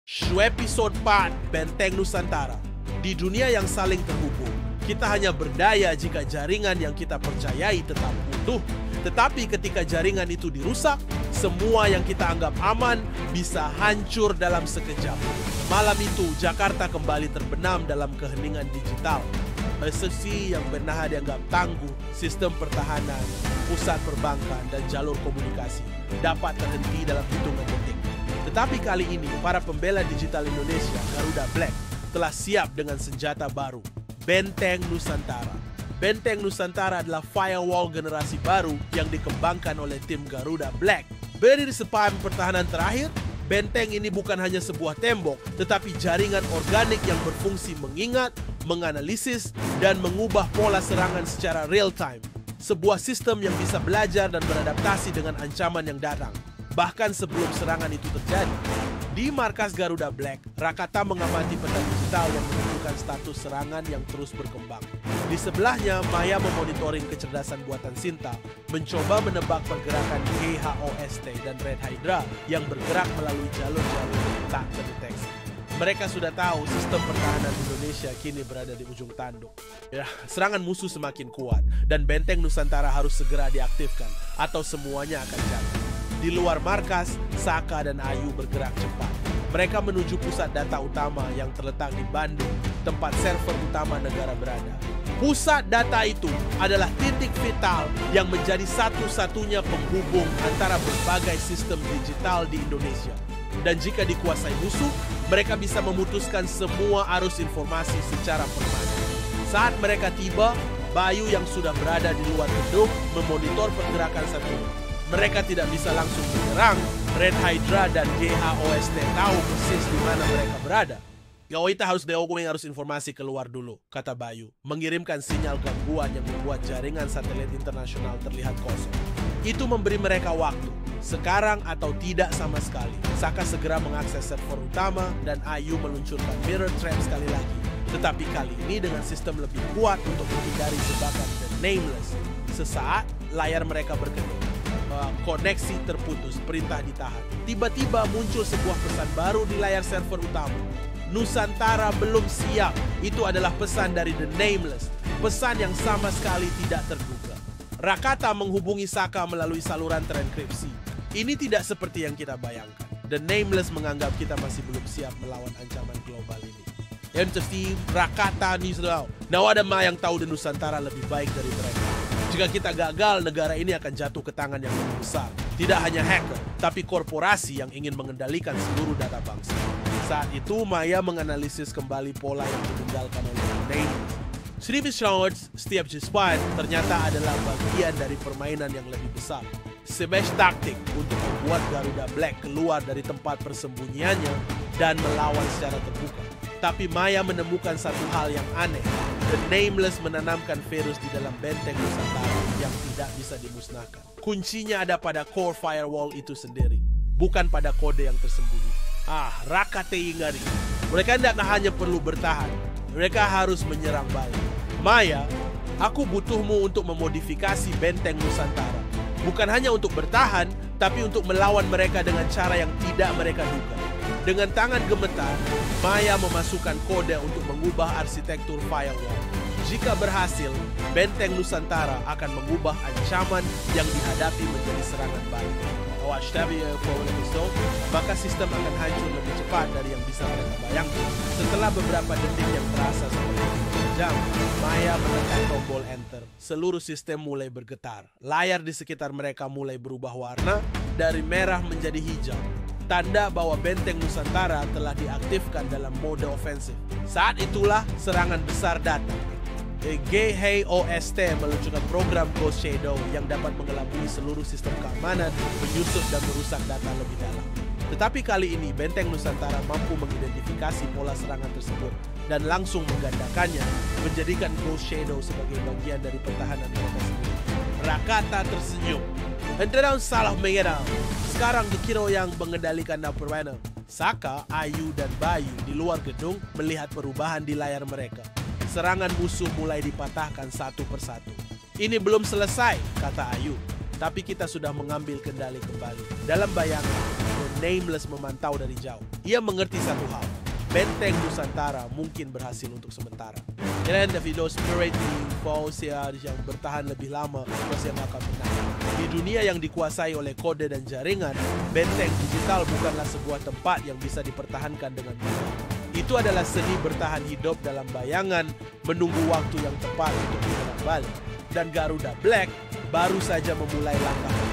Shu episode 4 Benteng Nusantara. Di dunia yang saling terhubung, kita hanya berdaya jika jaringan yang kita percayai tetap utuh. Tetapi ketika jaringan itu dirusak, semua yang kita anggap aman bisa hancur dalam sekejap. Malam itu, Jakarta kembali terbenam dalam keheningan digital. Asosiasi yang pernah dianggap tangguh, sistem pertahanan, pusat perbankan, dan jalur komunikasi dapat terhenti dalam hitungan detik. Tetapi kali ini, para pembela digital Indonesia, Garuda Black, telah siap dengan senjata baru, Benteng Nusantara. Benteng Nusantara adalah firewall generasi baru yang dikembangkan oleh tim Garuda Black. Berdiri sepadan pertahanan terakhir, benteng ini bukan hanya sebuah tembok, tetapi jaringan organik yang berfungsi mengingat, menganalisis, dan mengubah pola serangan secara real time. Sebuah sistem yang bisa belajar dan beradaptasi dengan ancaman yang datang, bahkan sebelum serangan itu terjadi. Di markas Garuda Black, Rakata mengamati peta digital yang menunjukkan status serangan yang terus berkembang. Di sebelahnya, Maya memonitoring kecerdasan buatan Sinta, mencoba menebak pergerakan GHOST dan Red Hydra yang bergerak melalui jalur-jalur yang tak terdeteksi. Mereka sudah tahu sistem pertahanan Indonesia kini berada di ujung tanduk. Serangan musuh semakin kuat dan Benteng Nusantara harus segera diaktifkan atau semuanya akan jatuh. Di luar markas, Saka dan Ayu bergerak cepat. Mereka menuju pusat data utama yang terletak di Bandung, tempat server utama negara berada. Pusat data itu adalah titik vital yang menjadi satu-satunya penghubung antara berbagai sistem digital di Indonesia. Dan jika dikuasai musuh, mereka bisa memutuskan semua arus informasi secara permanen. Saat mereka tiba, Bayu yang sudah berada di luar gedung memonitor pergerakan satu. Mereka tidak bisa langsung menyerang. Red Hydra dan GHOST tahu persis di mana mereka berada. Kita harus harus informasi keluar dulu, kata Bayu, mengirimkan sinyal gangguan yang membuat jaringan satelit internasional terlihat kosong. Itu memberi mereka waktu, sekarang atau tidak sama sekali. Saka segera mengakses server utama dan Ayu meluncurkan mirror trap sekali lagi. Tetapi kali ini dengan sistem lebih kuat untuk menghindari jebakan The Nameless. Sesaat, layar mereka berkedip. Koneksi terputus, perintah ditahan. Tiba-tiba muncul sebuah pesan baru di layar server utama. Nusantara belum siap. Itu adalah pesan dari The Nameless. Pesan yang sama sekali tidak terduga. Rakata menghubungi Saka melalui saluran terenkripsi. Ini tidak seperti yang kita bayangkan. The Nameless menganggap kita masih belum siap melawan ancaman global ini. Yang tersebut, Rakata nih sudah. Ada yang tahu di Nusantara lebih baik dari mereka. Jika kita gagal, negara ini akan jatuh ke tangan yang lebih besar. Tidak hanya hacker, tapi korporasi yang ingin mengendalikan seluruh data bangsa. Saat itu, Maya menganalisis kembali pola yang ditinggalkan oleh Nameless. Setiap jispan ternyata adalah bagian dari permainan yang lebih besar. Sebagai taktik untuk membuat Garuda Black keluar dari tempat persembunyiannya dan melawan secara terbuka. Tapi Maya menemukan satu hal yang aneh. The Nameless menanamkan virus di dalam benteng Nusantara yang tidak bisa dimusnahkan. Kuncinya ada pada core firewall itu sendiri, bukan pada kode yang tersembunyi. Rakate ngari. Mereka tidak hanya perlu bertahan, mereka harus menyerang balik. Maya, aku butuhmu untuk memodifikasi benteng Nusantara. Bukan hanya untuk bertahan, tapi untuk melawan mereka dengan cara yang tidak mereka duga. Dengan tangan gemetar, Maya memasukkan kode untuk mengubah arsitektur firewall. Jika berhasil, Benteng Nusantara akan mengubah ancaman yang dihadapi menjadi serangan balik. Maka sistem akan hancur lebih cepat dari yang bisa mereka bayangkan. Setelah beberapa detik yang terasa seperti jam, Maya menekan tombol enter. Seluruh sistem mulai bergetar. Layar di sekitar mereka mulai berubah warna dari merah menjadi hijau. Tanda bahwa Benteng Nusantara telah diaktifkan dalam mode ofensif. Saat itulah serangan besar datang. GHOST meluncurkan program Ghost Shadow yang dapat mengelabui seluruh sistem keamanan, menyusup dan merusak data lebih dalam. Tetapi kali ini Benteng Nusantara mampu mengidentifikasi pola serangan tersebut dan langsung menggandakannya, menjadikan Ghost Shadow sebagai bagian dari pertahanan mereka sendiri. Rakata tersenyum. Ente salah mengira. Sekarang dikira yang mengendalikan permainan. Saka, Ayu, dan Bayu di luar gedung melihat perubahan di layar mereka. Serangan musuh mulai dipatahkan satu persatu. Ini belum selesai, kata Ayu. Tapi kita sudah mengambil kendali kembali. Dalam bayangan, The Nameless memantau dari jauh. Ia mengerti satu hal, benteng Nusantara mungkin berhasil untuk sementara. Kalian Davido Spirit di Pausia yang bertahan lebih lama masih yang akan menang. Di dunia yang dikuasai oleh kode dan jaringan, benteng digital bukanlah sebuah tempat yang bisa dipertahankan dengan mudah. Itu adalah seni bertahan hidup dalam bayangan, menunggu waktu yang tepat untuk menyerang balik. Dan Garuda Black baru saja memulai langkah